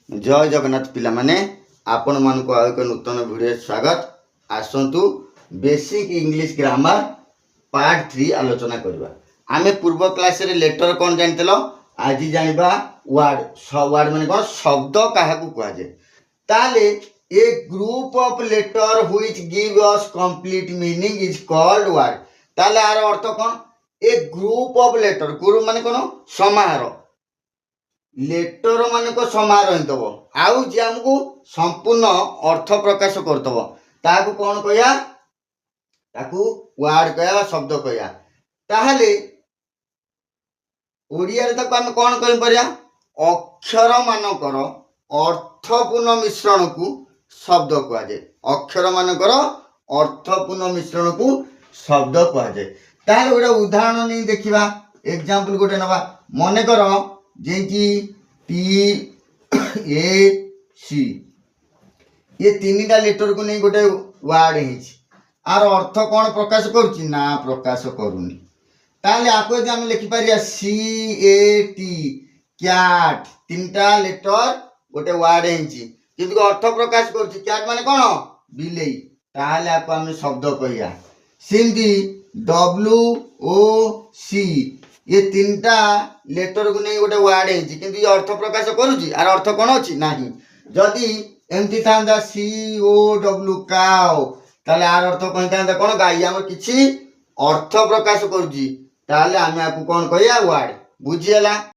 जय जगन्नाथ पिला माने आपण मानक एक नूतन वीडियो स्वागत। आसतु बेसिक इंग्लिश ग्रामर पार्ट 3 आलोचना करबा। आमे पूर्व क्लास रे लेटर कोन जानतलो, आज जानिबा वर्ड। वर्ड माने कोन शब्द काहाकू कहै जे। ताले a group of letter which give us complete meaning is called word. ताले आर अर्थ कोन, a group of letter, group माने कोन समाहार, लेटर मान को समारोह हिंदब आउ जे हमको संपूर्ण अर्थ प्रकाश करतब ताकू कौन कहया, ताकू वर्ड कहया, शब्द कहया। ताहले ओडिया रे ताकू हम कौन कहि परिया, अक्षर मानकर अर्थपूर्ण मिश्रण को शब्द कह जाए। अक्षर मानकर अर्थपूर्ण मिश्रण को शब्द कह जाए। ताहले गोटे उदाहरण नहीं देखिबा, एग्जांपल गोटे नबा। मने करो जेकी PAC ये तीनटा लेटर को नहीं गोटे वर्ड है। आर अर्थ कौन प्रकाश करुच्ची ना, प्रकाश करूनी। ताले आपको जे हम लिखि पारिया CAT कैट, तीनटा लेटर गोटे वर्ड है किंतु अर्थ प्रकाश करुच्ची। कैट माने कौन, बिलेई। ताले आपको हम शब्द कहिया। सिंधी WOC ये तीनटा लेटर को नहीं गोटे वर्ड है किंतु ये अर्थ प्रकाश करुच्ची। आर अर्थ कौन अच्छी नहीं। जदि एमती था COW काउ, ताले आर अर्थ कही था कौन, गाई आम किसी अर्थ प्रकाश करुच्ची। ताले आमे आपको कौन कहिया, वर्ड। बुझीगला।